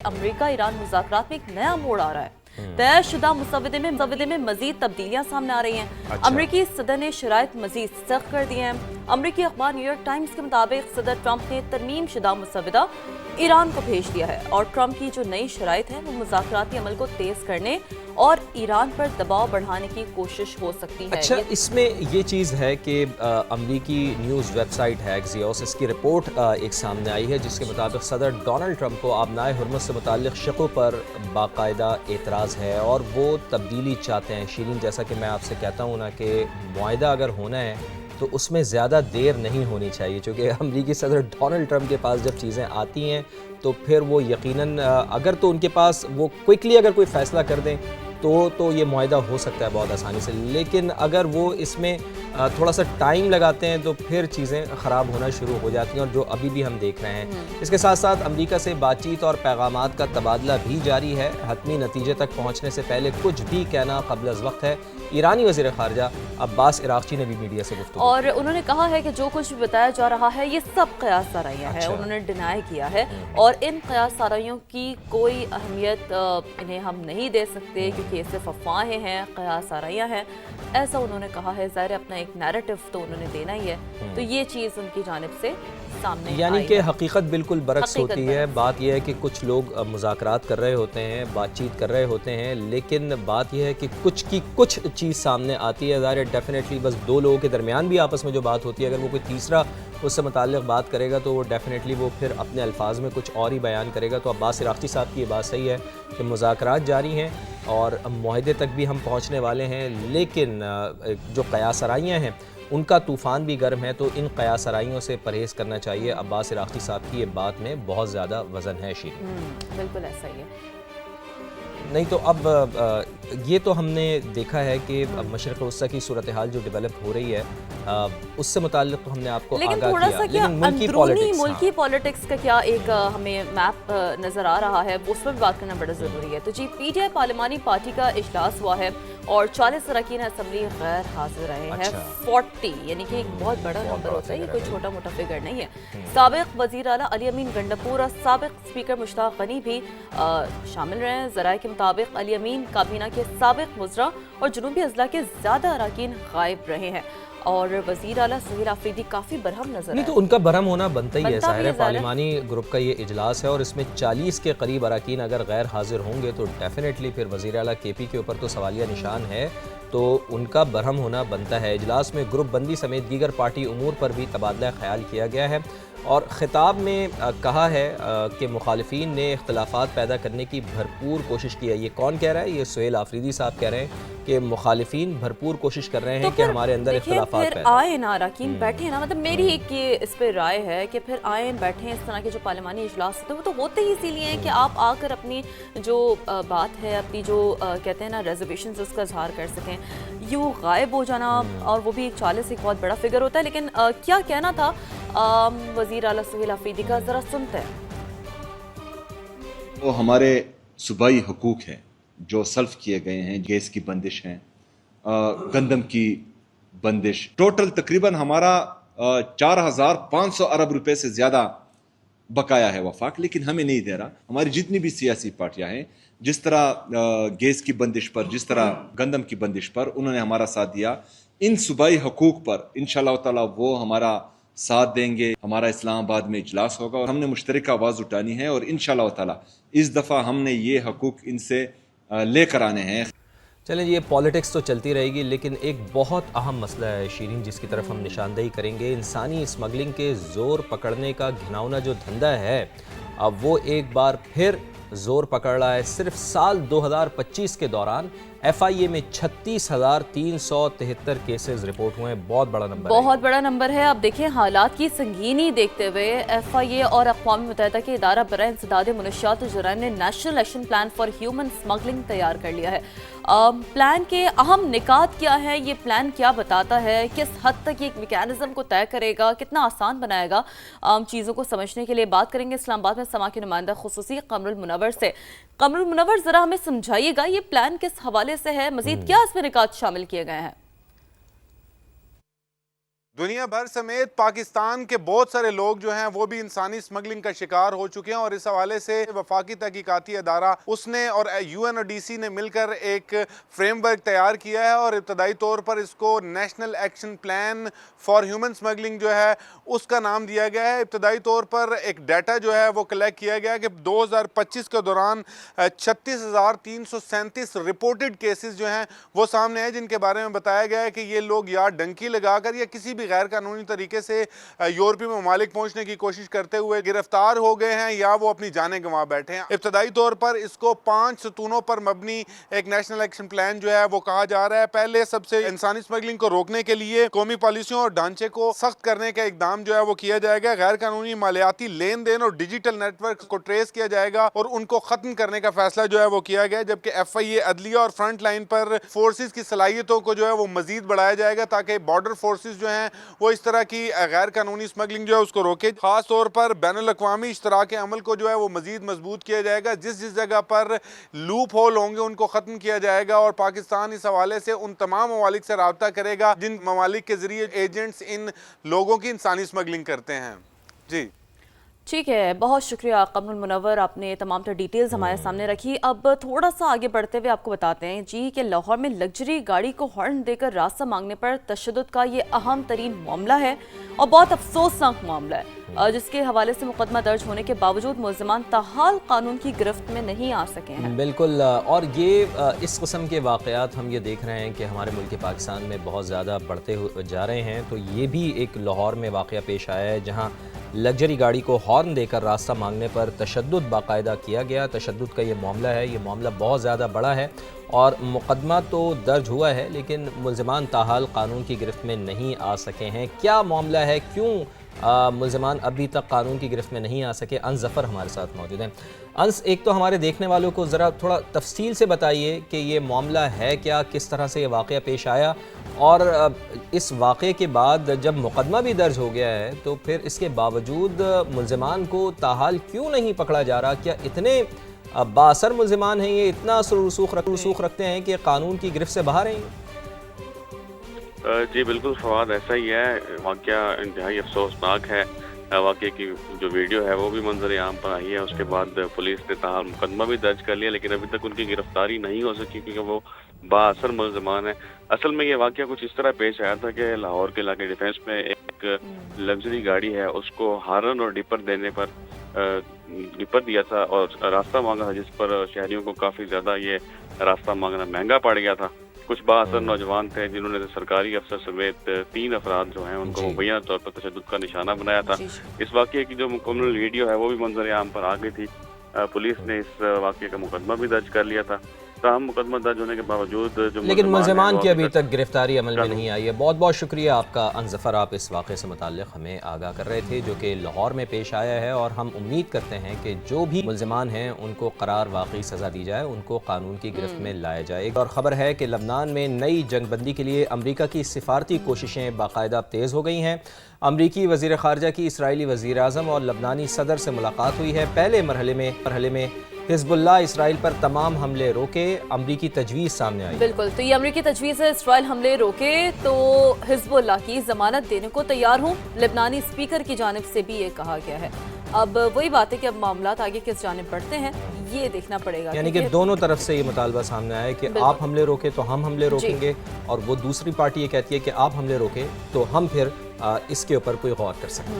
America Iran मुज़ाकरात में एक नया मोड़ आ रहा है। तय शुदा मुसवदे में मजीद तब्दीलियां सामने आ रही हैं। अमरीकी सदर ने शराइत मजीद सख्त कर दिए हैं। अमरीकी अखबार न्यूयॉर्क टाइम्स के मुताबिक सदर ट्रंप ने तरमीम शुदा मुसवदा ईरान को भेज दिया है और ट्रंप की जो नई शराइत है वो मुज़ाकराती अमल को तेज करने और ईरान पर दबाव बढ़ाने की कोशिश हो सकती है। अच्छा, इसमें ये चीज़ है कि अमरीकी न्यूज़ वेबसाइट है एक्सियोस, इसकी रिपोर्ट एक सामने आई है जिसके मुताबिक सदर डोनाल्ड ट्रंप को आबनाए हुर्मत से मुताल्लिक़ शकों पर बाकायदा एतराज़ है और वो तब्दीली चाहते हैं। शीरीन, जैसा कि मैं आपसे कहता हूँ ना कि मुआहिदा अगर होना है तो उसमें ज़्यादा देर नहीं होनी चाहिए, क्योंकि अमरीकी सदर डोनाल्ड ट्रंप के पास जब चीज़ें आती हैं तो फिर वो यकीनन अगर तो उनके पास वो क्विकली अगर कोई फ़ैसला कर दें तो ये मुआहिदा हो सकता है बहुत आसानी से, लेकिन अगर वो इसमें थोड़ा सा टाइम लगाते हैं तो फिर चीज़ें ख़राब होना शुरू हो जाती हैं, और जो अभी भी हम देख रहे हैं। इसके साथ साथ अमेरिका से बातचीत और पैगामात का तबादला भी जारी है। हतमी नतीजे तक पहुँचने से पहले कुछ भी कहना क़ब्ल अज़ वक्त है। ईरानी वज़ीर ख़ारजा अब्बास इराक़ची ने भी मीडिया से गुफ्तगू और उन्होंने कहा है कि जो कुछ भी बताया जा रहा है ये सब क़यास साराइयाँ हैं। उन्होंने डिनाई किया है और इन क़यास साराइयों की कोई अहमियत इन्हें हम नहीं दे सकते क्योंकि ये सिर्फ अफवाहें हैं, क़यास साराइयाँ हैं, ऐसा उन्होंने कहा है। ज़ाहिर अपना एक नैरेटिव तो उन्होंने देना ही है, तो ये चीज़ उनकी जानिब से सामने यानी कि हकीकत बिल्कुल बरक्स होती है। बात यह है कि कुछ लोग मुज़ाकरात कर रहे होते हैं, बातचीत कर रहे होते हैं, लेकिन बात यह है कि कुछ की कुछ चीज़ सामने आती है। ज़ाहिर डेफिनेटली बस दो लोगों के दरमियान भी आपस में जो बात होती है, अगर वो कोई तीसरा उससे मुताल्लिक़ बात करेगा तो वो डेफिनेटली वो फिर अपने अल्फाज में कुछ और ही बयान करेगा। तो अब्बास इराक़ची साहब की ये बात सही है कि मुज़ाकरात जारी हैं और मुआहिदे तक भी हम पहुँचने वाले हैं, लेकिन जो क़यास आराइयाँ हैं उनका तूफ़ान भी गर्म है, तो इन क़यास आराइयों से परहेज़ करना चाहिए। अब्बास इराक़ची साहब की ये बात में बहुत ज़्यादा वज़न है। शीरीन, बिल्कुल ऐसा ही है। नहीं तो अब ये तो हमने देखा है कि मशरिक़ वस्ता की सूरत हाल जो डेवलप हो रही है उससे मुताल्लिक़ तो हमने आपको आगाह किया, लेकिन मुल्की पॉलिटिक्स का क्या एक हमें मैप नज़र आ रहा है, उस पर भी बात करना बड़ा ज़रूरी है। तो जी, पीटीआई पार्लिमानी पार्टी का इजलास हुआ है और 40 अरकान असम्बली गैर हाजिर रहे हैं। 40 यानी कि एक बहुत बड़ा नंबर होता है, ये कोई छोटा मोटा फिगर नहीं है। साबिक़ वज़ीर आला अली अमीन गंडापुर और साबिक़ स्पीकर मुश्ताक गनी भी शामिल रहे हैं। ज़राए के मुताबिक अली अमीन काबीना के साबिक़ वज़रा और जनूबी अज़ला के ज़्यादा अरकान गायब रहे हैं और वज़ीर आला सुहेल आफरीदी काफ़ी बरहम नजर नहीं, तो उनका बरहम होना बनता ही है। ज़ाहिर है पार्लिमानी ग्रुप का ये इजलास है और इसमें 40 के करीब अरकान अगर गैर हाजिर होंगे तो डेफिनेटली फिर वज़ीर आला केपी के ऊपर तो सवालिया निशान है, तो उनका बरहम होना बनता है। इजलास में ग्रुप बंदी समेत दीगर पार्टी उमूर पर भी तबादला ख्याल किया गया है और ख़िताब में कहा है कि मुखालिफिन ने इख्तलाफात पैदा करने की भरपूर कोशिश की है। ये कौन कह रहा है? ये सुहेल आफरीदी साहब कह रहे हैं कि मुखालिफिन भरपूर कोशिश कर रहे हैं कि हमारे अंदर इख्तलाफात पैदा आए ना, अरकान बैठे ना, मतलब मेरी एक ये इस पर राय है कि फिर आए बैठे। इस तरह के जो पार्लिमानी इजलास होते हैं वो तो होते ही इसीलिए हैं कि आप आकर अपनी जो बात है, अपनी जो कहते हैं ना रिजर्वेशन, उसका इजहार कर सकें। यूँ गायब हो जाना और वो भी एक 40 एक बहुत बड़ा फिगर होता है। लेकिन क्या कहना था वज़ीर आला सुहेल आफरीदी का, ज़रा सुनते हैं। वो हमारे सूबाई हुकूक हैं जो सल्फ किए गए हैं, गैस की बंदिश है, गंदम की बंदिश, टोटल तकरीबन हमारा 4500 अरब रुपए से ज़्यादा बकाया है वफाक, लेकिन हमें नहीं दे रहा। हमारी जितनी भी सियासी पार्टियां हैं, जिस तरह गैस की बंदिश पर, जिस तरह गंदम की बंदिश पर उन्होंने हमारा साथ दिया, इन सूबाई हुकूक पर इंशाअल्लाह ताला वो हमारा साथ देंगे। हमारा इस्लामाबाद में इजलास होगा और हमने मुश्तरका आवाज़ उठानी है और इंशाअल्लाह ताला इस दफ़ा हमने ये हकूक़ इनसे लेकर आने हैं। चलें, ये पॉलिटिक्स तो चलती रहेगी, लेकिन एक बहुत अहम मसला है शीरीन जिसकी तरफ हम निशानदेही करेंगे। इंसानी स्मगलिंग के ज़ोर पकड़ने का घिनौना जो धंधा है, अब वो एक बार फिर ज़ोर पकड़ रहा है। सिर्फ साल 2025 के दौरान FIA में 36,373 केसेस रिपोर्ट हुए हैं। बहुत बड़ा नंबर, बहुत बड़ा नंबर है। अब देखिए, हालात की संगीनी देखते हुए FIA और अक़वाम मुत्तहिदा के इदारा बराए इंसदाद मुनशियात जुराइम ने national action plan for human smuggling तैयार कर लिया है। प्लान के अहम निकात क्या है, ये प्लान क्या बताता है, किस हद तक ये मैकेनिज्म को तय करेगा, कितना आसान बनाएगा, चीज़ों को समझने के लिए बात करेंगे इस्लामाबाद में समा के नुमाइंदा खुसूसी कमरुल मुनव्वर से। कमरुल मुनव्वर, ज़रा हमें समझाइएगा ये प्लान किस हवाले से है, मज़ीद क्या इसमें निकात शामिल किए गए हैं? दुनिया भर समेत पाकिस्तान के बहुत सारे लोग जो हैं वो भी इंसानी स्मगलिंग का शिकार हो चुके हैं, और इस हवाले से वफाकी तहकीकाती अदारा उसने और UN और DC ने मिलकर एक फ्रेमवर्क तैयार किया है, और इब्तदाई तौर पर इसको national action plan for human smuggling जो है उसका नाम दिया गया है। इब्तदाई तौर पर एक डाटा जो है वो कलेक्ट किया गया है कि 2025 के दौरान 36,337 रिपोर्टेड केसेस जो हैं वो सामने आए, जिनके बारे में बताया गया है कि ये लोग या डंकी लगाकर या किसी भी गैर कानूनी तरीके से यूरोपीय ममालिक पहुंचने की कोशिश करते हुए गिरफ्तार हो गए हैं या वो अपनी जानें गंवा बैठे हैं। इब्तदाई तौर पर इसको 5 सतूनों पर मबनी एक नेशनल एक्शन प्लान जो है वो कहा जा रहा है। पहले सबसे इंसानी स्मगलिंग को रोकने के लिए कौमी पॉलिसियों और ढांचे को सख्त करने का इकदाम जो है वो किया जाएगा। गैर कानूनी मालियाती लेन देन और डिजिटल नेटवर्क को ट्रेस किया जाएगा और उनको खत्म करने का फैसला जो है वो किया गया, जबकि FIA अदलिया और फ्रंट लाइन पर फोर्सेस की सलाहियतों को जो है वो मजीद बढ़ाया जाएगा ताकि बॉर्डर फोर्सेस जो हैं वो इस तरह की गैर कानूनी स्मगलिंग जो है उसको रोके। खास तौर पर बैनुल अक़वामी इश्तराक अमल को जो है वो मजीद मजबूत किया जाएगा। जिस जिस जगह पर लूप होल होंगे उनको ख़त्म किया जाएगा, और पाकिस्तान इस हवाले से उन तमाम ममालिक से रब्ता करेगा जिन ममालिक के ज़रिए एजेंट्स इन लोगों की इंसानी स्मगलिंग करते हैं। जी ठीक है, बहुत शुक्रिया कमरुल मुनव्वर, आपने तमाम तर डिटेल्स हमारे सामने रखी। अब थोड़ा सा आगे बढ़ते हुए आपको बताते हैं जी कि लाहौर में लग्जरी गाड़ी को हॉर्न देकर रास्ता मांगने पर तशद्दुद का ये अहम तरीन मामला है और बहुत अफसोसनाक मामला है, जिसके हवाले से मुकदमा दर्ज होने के बावजूद मुल्ज़िमान ताहाल कानून की गिरफ्त में नहीं आ सके हैं। बिल्कुल, और ये इस किस्म के वाक़यात हम ये देख रहे हैं कि हमारे मुल्क पाकिस्तान में बहुत ज़्यादा बढ़ते जा रहे हैं। तो ये भी एक लाहौर में वाक़या पेश आया है जहाँ लग्जरी गाड़ी को हॉर्न देकर रास्ता मांगने पर तशद्दुद बाकायदा किया गया। तशद्दुद का ये मामला है, ये मामला बहुत ज़्यादा बड़ा है और मुकदमा तो दर्ज हुआ है लेकिन मुल्ज़िमान ताहाल कानून की गिरफ्त में नहीं आ सके हैं। क्या मामला है, क्यों मुल्ज़िमान अभी तक कानून की गिरफ्त में नहीं आ सके? अंस ज़फ़र हमारे साथ मौजूद हैं। अंस, एक तो हमारे देखने वालों को ज़रा थोड़ा तफसील से बताइए कि ये मामला है क्या, किस तरह से ये वाक़या पेश आया, और इस वाक़े के बाद जब मुकदमा भी दर्ज हो गया है तो फिर इसके बावजूद मुल्ज़िमान को ताहाल क्यों नहीं पकड़ा जा रहा? क्या इतने बाअसर मुल्ज़िमान हैं, ये इतना रसूख रखते हैं कि कानून की गिरफ्त से बाहर हैं? जी बिल्कुल फवाद, ऐसा ही है। वाक़या इंतहाई अफसोसनाक है। वाक़े की जो वीडियो है वो भी मंजर आम पर आई है। उसके बाद पुलिस ने ताहाल मुकदमा भी दर्ज कर लिया, लेकिन अभी तक उनकी गिरफ्तारी नहीं हो सकी क्योंकि वो बाअसर मुल्ज़िमान है। असल में ये वाक़या कुछ इस तरह पेश आया था कि लाहौर के इलाके डिफेंस में एक लग्जरी गाड़ी है, उसको हारन और डिपर देने पर डिपर दिया था और रास्ता मांगा था, जिस पर शहरियों को काफ़ी ज़्यादा ये रास्ता मांगना महंगा पड़ गया था। कुछ बाअसर नौजवान थे जिन्होंने सरकारी अफसर समेत 3 अफराद जो हैं उनको मुबैना तौर पर तशद्दुद का निशाना बनाया था। इस वाक़े की जो मुकम्मल वीडियो है वो भी मंजर आम पर आ गई थी। पुलिस ने इस वाक़े का मुकदमा भी दर्ज कर लिया था। ताहम मुकदमा दर्ज होने के बावजूद जो लेकिन मुल्ज़िमान की अभी तक गिरफ्तारी अमल में नहीं आई है। बहुत बहुत शुक्रिया आपका अंस ज़फ़र, आप इस वाक़े से मुताल्लिक़ हमें आगाह कर रहे थे जो कि लाहौर में पेश आया है, और हम उम्मीद करते हैं कि जो भी मुल्ज़िमान हैं उनको करार वाक़ई सज़ा दी जाए, उनको कानून की गिरफ्त में लाया जाए। और ख़बर है कि लबनान में नई जंगबंदी के लिए अमरीका की सिफारती कोशिशें बाकायदा तेज़ हो गई हैं। अमरीकी वज़ीर ख़ारजा की इसराइली वज़ीर आज़म और लबनानी सदर से मुलाकात हुई है। पहले मरहले में हिज़्बुल्लाह इसराइल पर तमाम हमले रोके, अमरीकी तजवीज़ सामने आई। बिल्कुल, तो ये अमरीकी तजवीज़ है, इसराइल हमले रोके तो हिज़्बुल्लाह की ज़मानत देने को तैयार हूँ, लेबनानी स्पीकर की जानिब से भी ये कहा गया है। अब वही बात है कि अब मामलात आगे किस जानिब बढ़ते हैं ये देखना पड़ेगा, यानी कि दोनों तरफ से ये मुतालबा सामने आया कि आप हमले रोके तो हम हमले रोकेंगे, और वो दूसरी पार्टी ये कहती है कि आप हमले रोके तो हम फिर इसके ऊपर कोई गौर कर सकें।